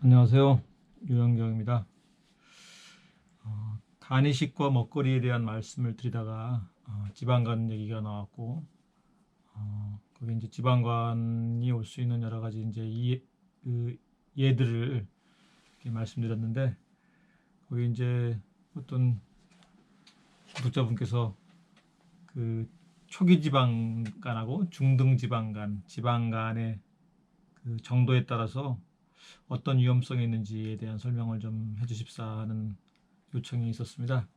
안녕하세요. 유영경입니다. 간이식과 먹거리에 대한 말씀을 드리다가 지방간 얘기가 나왔고, 거기 이제 지방간이 올 수 있는 여러 가지 이제 그 예들을 이렇게 말씀드렸는데, 거기 이제 어떤 구독자분께서 그 초기 지방간하고 중등 지방간, 지방간의 그 정도에 따라서 어떤 위험성이 있는지에 대한 설명을 좀 해주십사 하는 요청이 있었습니다.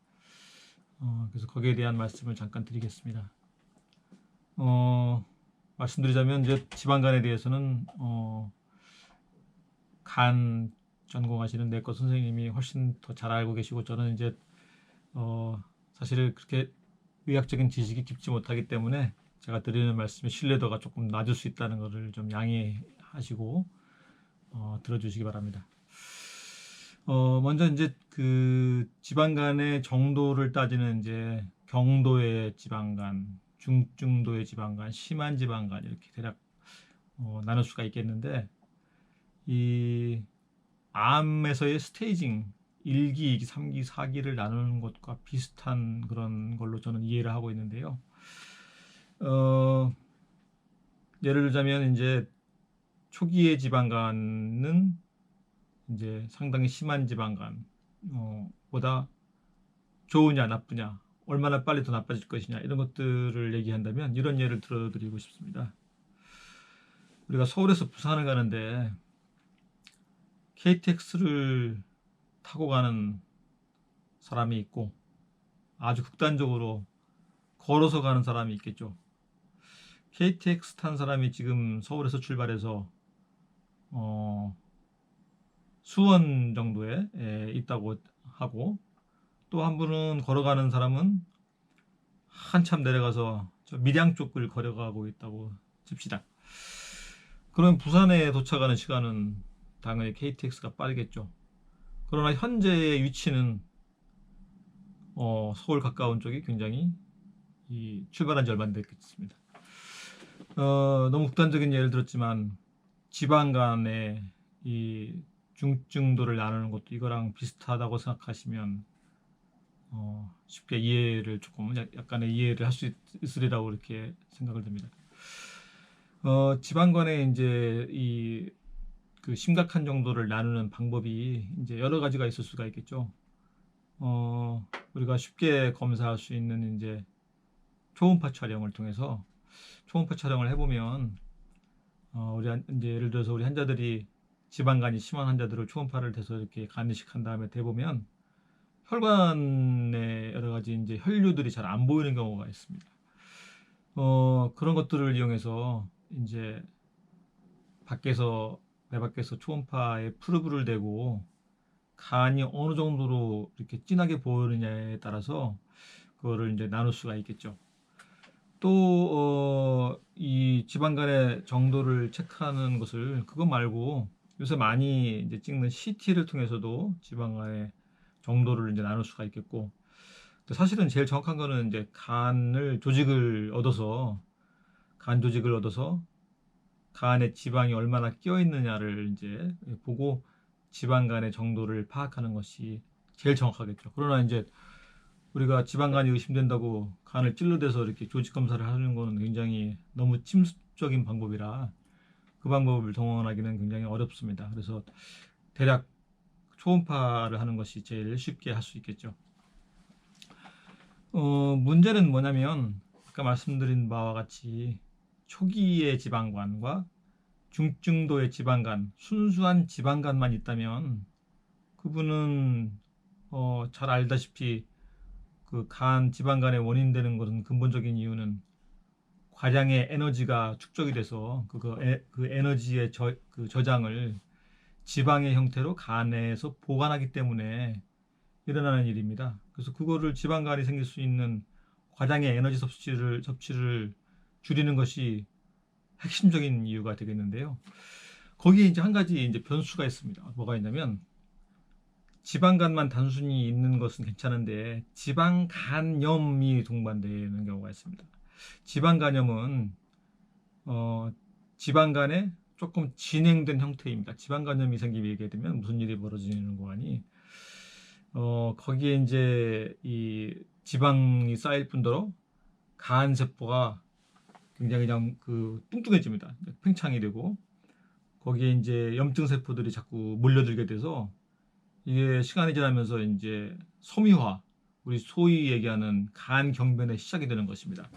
그래서 거기에 대한 말씀을 잠깐 드리겠습니다. 말씀드리자면 이제 지방간에 대해서는 간 전공하시는 내과 선생님이 훨씬 더 잘 알고 계시고, 저는 이제 사실 그렇게 의학적인 지식이 깊지 못하기 때문에 제가 드리는 말씀의 신뢰도가 조금 낮을 수 있다는 것을 좀 양해하시고 들어주시기 바랍니다. 먼저 이제 그 지방간의 정도를 따지는 이제 경도의 지방간, 중증도의 지방간, 심한 지방간 이렇게 대략 나눌 수가 있겠는데, 이 암에서의 스테이징 1기, 2기, 3기, 4기를 나누는 것과 비슷한 그런 걸로 저는 이해를 하고 있는데요. 예를 들자면 이제 초기의 지방간은 이제 상당히 심한 지방간 보다 좋으냐 나쁘냐, 얼마나 빨리 더 나빠질 것이냐, 이런 것들을 얘기한다면 이런 예를 들어드리고 싶습니다. 우리가 서울에서 부산을 가는데 KTX를 타고 가는 사람이 있고, 아주 극단적으로 걸어서 가는 사람이 있겠죠. KTX 탄 사람이 지금 서울에서 출발해서 수원 정도에 있다고 하고, 또 한 분은 걸어가는 사람은 한참 내려가서 저 밀양 쪽을 걸어가고 있다고 칩시다. 그럼 부산에 도착하는 시간은 당연히 KTX가 빠르겠죠. 그러나 현재의 위치는 서울 가까운 쪽이 굉장히 출발한 지 얼마 안 됐겠습니다. 너무 극단적인 예를 들었지만 지방 간의 이 중증도를 나누는 것도 이거랑 비슷하다고 생각하시면 쉽게 이해를 조금 약간의 이해를 할 수 있으리라고 이렇게 생각을 됩니다. 지방 간의 이제 그 심각한 정도를 나누는 방법이 이제 여러 가지가 있을 수가 있겠죠. 우리가 쉽게 검사할 수 있는 이제 초음파 촬영을 통해서 초음파 촬영을 해보면 우리 이제 예를 들어서 우리 환자들이 지방간이 심한 환자들을 초음파를 대서 이렇게 간이식한 다음에 대보면 혈관에 여러 가지 이제 혈류들이 잘 안 보이는 경우가 있습니다. 그런 것들을 이용해서 이제 배 밖에서 초음파에 프로브를 대고 간이 어느 정도로 이렇게 진하게 보이느냐에 따라서 그거를 이제 나눌 수가 있겠죠. 또 이 지방간의 정도를 체크하는 것을 그거 말고 요새 많이 이제 찍는 CT를 통해서도 지방간의 정도를 이제 나눌 수가 있겠고, 사실은 제일 정확한 거는 이제 간 조직을 얻어서 간에 지방이 얼마나 끼어 있느냐를 이제 보고 지방간의 정도를 파악하는 것이 제일 정확하겠죠. 그러나 이제 우리가 지방간이 의심된다고 간을 찔러대서 이렇게 조직 검사를 하는 거는 굉장히 너무 침습적인 방법이라 그 방법을 동원하기는 굉장히 어렵습니다. 그래서 대략 초음파를 하는 것이 제일 쉽게 할 수 있겠죠. 문제는 뭐냐면 아까 말씀드린 바와 같이 초기의 지방간과 중증도의 지방간, 순수한 지방간만 있다면 그분은 잘 알다시피 그 간 지방간의 원인 되는 것은 근본적인 이유는 과량의 에너지가 축적이 돼서 그 에너지의 그 저장을 지방의 형태로 간에서 보관하기 때문에 일어나는 일입니다. 그래서 그거를 지방간이 생길 수 있는 과량의 에너지 섭취를 줄이는 것이 핵심적인 이유가 되겠는데요. 거기에 이제 한 가지 이제 변수가 있습니다. 뭐가 있냐면 지방간만 단순히 있는 것은 괜찮은데 지방간염이 동반되는 경우가 있습니다. 지방간염은 지방간에 조금 진행된 형태입니다. 지방 간염이 생기게 되면 무슨 일이 벌어지는 거 아니? 거기에 이제 이 지방이 쌓일 뿐더러 간 세포가 굉장히 그냥 그 뚱뚱해집니다. 팽창이 되고 거기에 이제 염증 세포들이 자꾸 몰려들게 돼서 이게 시간이 지나면서 이제 섬유화, 우리 소위 얘기하는 간 경변의 시작이 되는 것입니다.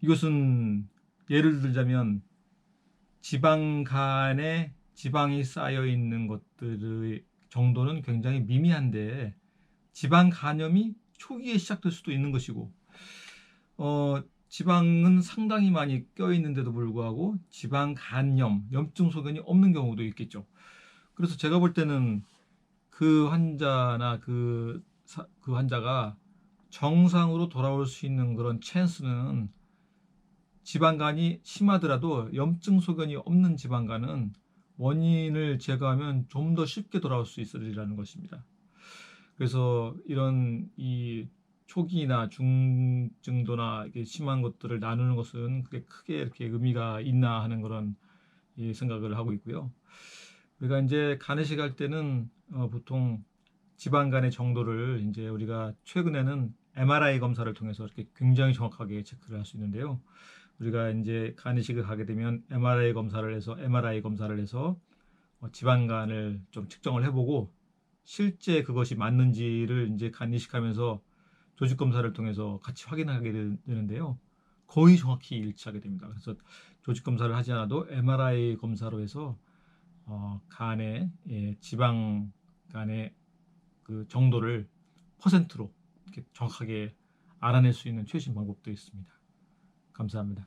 이것은 예를 들자면 지방간에 지방이 쌓여 있는 것들의 정도는 굉장히 미미한데 지방 간염이 초기에 시작될 수도 있는 것이고, 지방은 상당히 많이 껴 있는데도 불구하고 지방 간염, 염증 소견이 없는 경우도 있겠죠. 그래서 제가 볼 때는 그 환자나 그 환자가 정상으로 돌아올 수 있는 그런 찬스는, 지방간이 심하더라도 염증 소견이 없는 지방간은 원인을 제거하면 좀 더 쉽게 돌아올 수 있으리라는 것입니다. 그래서 이런 이 초기나 중증도나 이게 심한 것들을 나누는 것은 그게 크게 이렇게 의미가 있나 하는 그런 생각을 하고 있고요. 우리가 이제 간이식 할 때는 보통 지방간의 정도를 이제 우리가 최근에는 MRI 검사를 통해서 이렇게 굉장히 정확하게 체크를 할 수 있는데요. 우리가 이제 간이식을 하게 되면 MRI 검사를 해서 지방간을 좀 측정을 해보고 실제 그것이 맞는지를 이제 간이식하면서 조직 검사를 통해서 같이 확인하게 되는데요. 거의 정확히 일치하게 됩니다. 그래서 조직 검사를 하지 않아도 MRI 검사로 해서 간의 지방 간의 그 정도를 퍼센트로 이렇게 정확하게 알아낼 수 있는 최신 방법도 있습니다. 감사합니다.